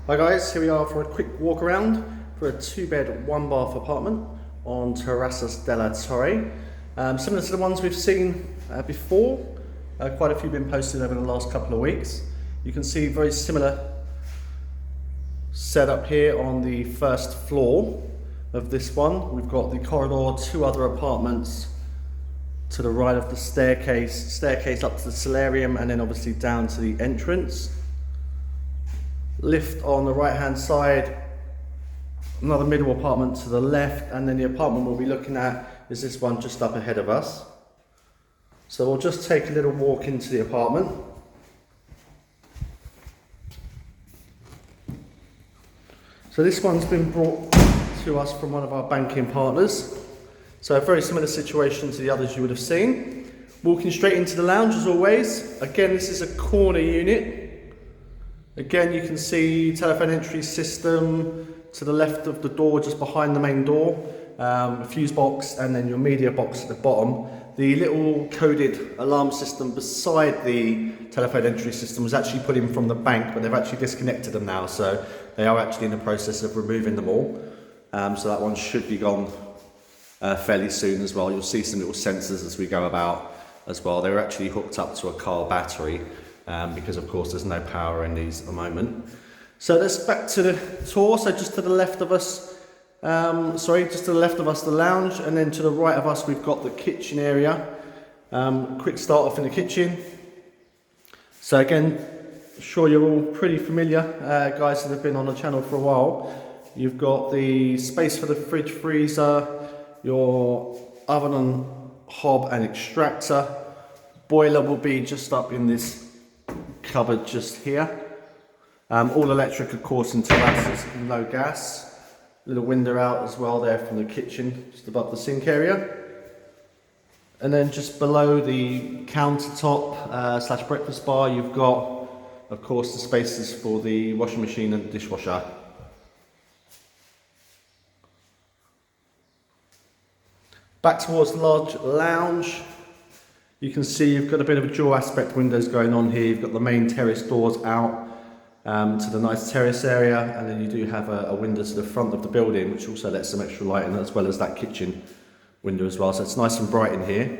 Hi guys, here we are for a quick walk around for a 2-bed, 1-bath apartment on Terrazas de la Torre. Similar to the ones we've seen before, quite a few been posted over the last couple of weeks. You can see very similar setup here on the first floor of this one. We've got the corridor, 2 other apartments to the right of the staircase up to the solarium, and then obviously down to the entrance. Lift on the right hand side, another middle apartment to the left, and then the apartment we'll be looking at is this one just up ahead of us. So we'll just take a little walk into the apartment. So this one's been brought to us from one of our banking partners. So a very similar situation to the others you would have seen. Walking straight into the lounge as always. Again, this is a corner unit. Again, you can see telephone entry system to the left of the door, just behind the main door, a fuse box, and then your media box at the bottom. The little coded alarm system beside the telephone entry system was actually put in from the bank, but they've actually disconnected them now, so they are actually in the process of removing them all. So that one should be gone fairly soon as well. You'll see some little sensors as we go about as well. They were actually hooked up to a car battery. Because of course there's no power in these at the moment. So let's back to the tour. So just to the left of us, just to the left of us the lounge, and then to the right of us we've got the kitchen area. Quick start off in the kitchen. So again, sure you're all pretty familiar, guys that have been on the channel for a while. You've got the space for the fridge, freezer, your oven and hob and extractor. Boiler will be just up in this cupboard just here. All electric of course in Terrazas, no gas. Little window out as well there from the kitchen, just above the sink area. And then just below the countertop slash breakfast bar, you've got of course the spaces for the washing machine and dishwasher. Back towards the large lounge. You can see you've got a bit of a dual aspect windows going on here. You've got the main terrace doors out to the nice terrace area, and then you do have a window to the front of the building, which also lets some extra light in, as well as that kitchen window as well. So it's nice and bright in here.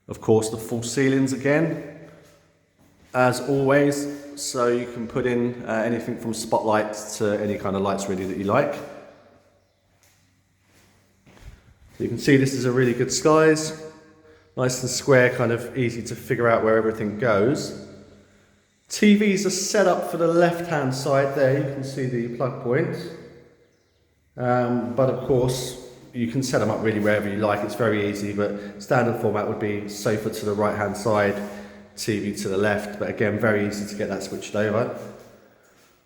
Of course, the full ceilings again, as always. So you can put in anything from spotlights to any kind of lights really that you like. So you can see this is a really good size. Nice and square, kind of easy to figure out where everything goes. TVs are set up for the left-hand side there. You can see the plug point. But of course, you can set them up really wherever you like. It's very easy, but standard format would be sofa to the right-hand side, TV to the left. But again, very easy to get that switched over.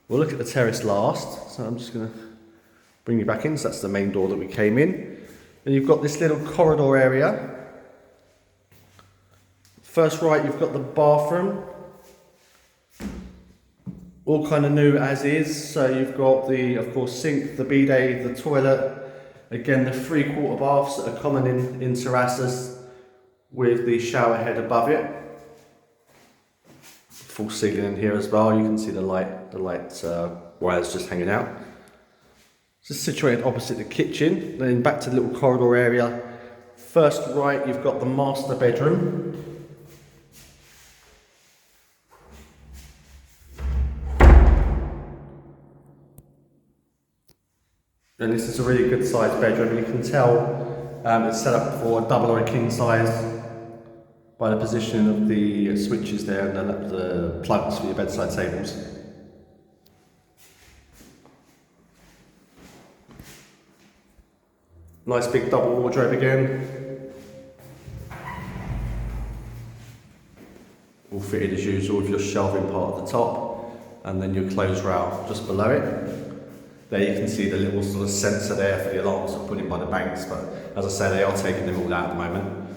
We'll look at the terrace last. So I'm just going to bring you back in. So that's the main door that we came in. And you've got this little corridor area. First right, you've got the bathroom, all kind of new as is. So you've got the, of course, sink, the bidet, the toilet, again the 3/4 baths that are common in Terrazas, with the shower head above it. Full ceiling in here as well. You can see the light wires just hanging out. Just situated opposite the kitchen. Then back to the little corridor area. First right, you've got the master bedroom. And this is a really good sized bedroom. You can tell it's set up for a double or a king size by the position of the switches there and the plugs for your bedside tables. Nice big double wardrobe again. All fitted as usual with your shelving part at the top, and then your clothes rail just below it. There you can see the little sort of sensor there for the alarms that are put in by the banks, but as I say, they are taking them all out at the moment.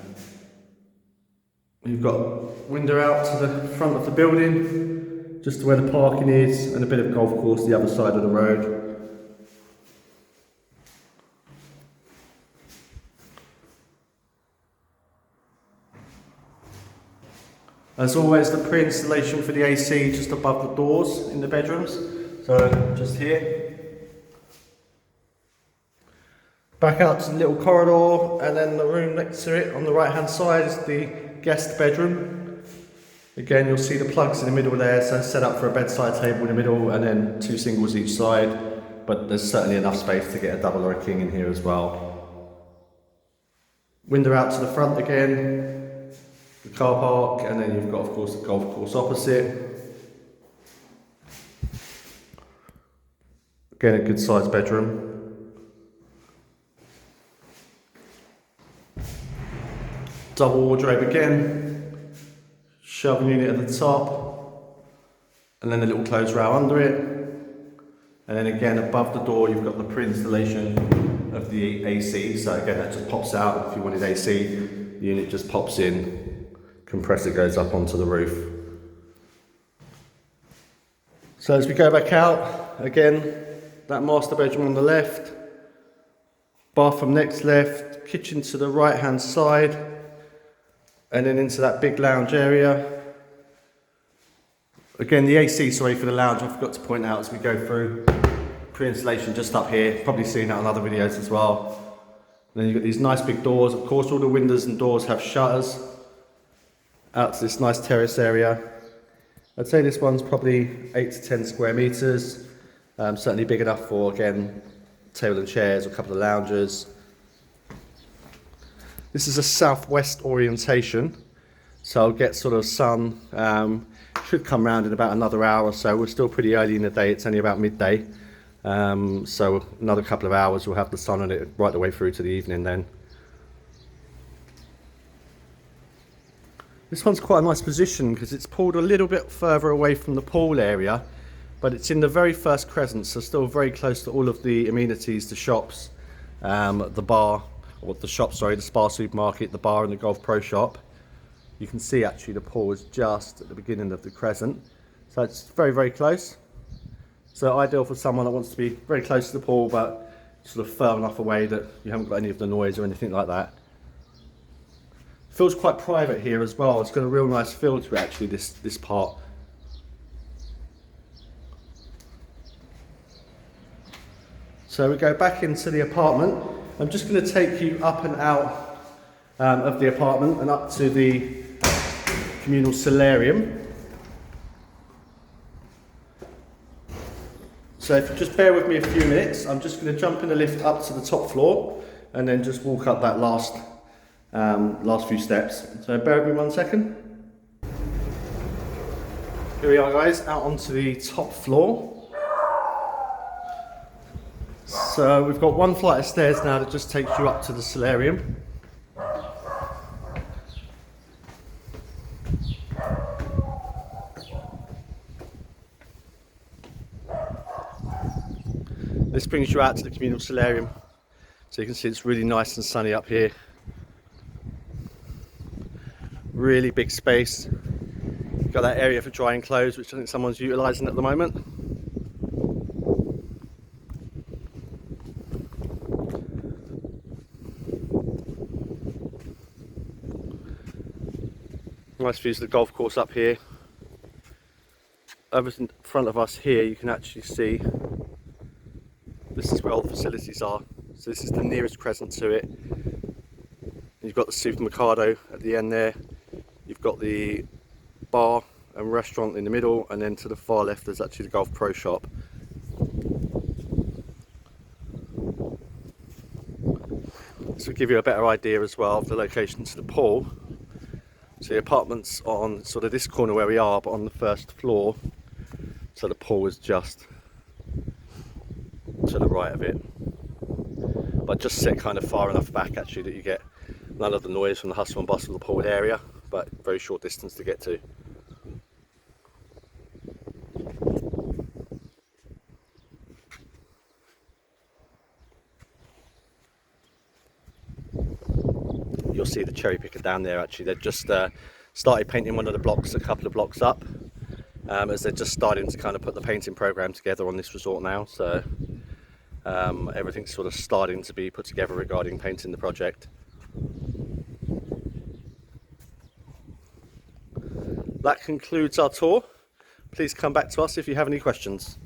You've got window out to the front of the building, just to where the parking is, and a bit of golf course the other side of the road. As always, the pre-installation for the AC just above the doors in the bedrooms. So just here. Back out to the little corridor, and then the room next to it on the right hand side is the guest bedroom. Again, you'll see the plugs in the middle there, so set up for a bedside table in the middle and then 2 singles each side, but there's certainly enough space to get a double or a king in here as well. Window out to the front again, the car park, and then you've got, of course, the golf course opposite. Again, a good sized bedroom. Double wardrobe again, shelving unit at the top, and then a little clothes row under it. And then again, above the door, you've got the pre-installation of the AC. So again, that just pops out. If you wanted AC, the unit just pops in, compressor goes up onto the roof. So as we go back out, again, that master bedroom on the left, bathroom next left, kitchen to the right hand side, and then into that big lounge area. Again, the AC, sorry, for the lounge, I forgot to point out as we go through. Pre-installation just up here, probably seen that on other videos as well. And then you've got these nice big doors. Of course, all the windows and doors have shutters out to this nice terrace area. I'd say this one's probably 8 to 10 square meters. Certainly big enough for, again, table and chairs or a couple of lounges. This is a southwest orientation, so I'll get sort of sun, should come round in about another hour or so. We're still pretty early in the day, it's only about midday. So another couple of hours we'll have the sun on it right the way through to the evening then. This one's quite a nice position because it's pulled a little bit further away from the pool area, but it's in the very first crescent, so still very close to all of the amenities, the shops, the bar, or the shop, sorry, the Spa supermarket, the bar and the Golf Pro shop. You can see actually the pool is just at the beginning of the crescent. So it's very, very close. So ideal for someone that wants to be very close to the pool, but sort of far enough away that you haven't got any of the noise or anything like that. Feels quite private here as well. It's got a real nice feel to it actually, this part. So we go back into the apartment. I'm just going to take you up and out of the apartment and up to the communal solarium. So if you just bear with me a few minutes, I'm just going to jump in the lift up to the top floor and then just walk up that last few steps. So bear with me 1 second. Here we are guys, out onto the top floor. So we've got 1 flight of stairs now that just takes you up to the solarium. This brings you out to the communal solarium. So you can see it's really nice and sunny up here. Really big space. You've got that area for drying clothes, which I think someone's utilising at the moment. Nice views of the golf course up here. Over in front of us here you can actually see this is where all the facilities are. So this is the nearest crescent to it. You've got the supermercado at the end there. You've got the bar and restaurant in the middle, and then to the far left there's actually the Golf Pro shop. This will give you a better idea as well of the location to the pool. So the apartment's on sort of this corner where we are, but on the first floor. So the pool is just to the right of it. But just set kind of far enough back actually that you get none of the noise from the hustle and bustle of the pool area, but very short distance to get to. You'll see the cherry picker down there actually. They've just started painting one of the blocks a couple of blocks up, as they're just starting to kind of put the painting program together on this resort now. So everything's sort of starting to be put together regarding painting the project. That concludes our tour. Please come back to us if you have any questions.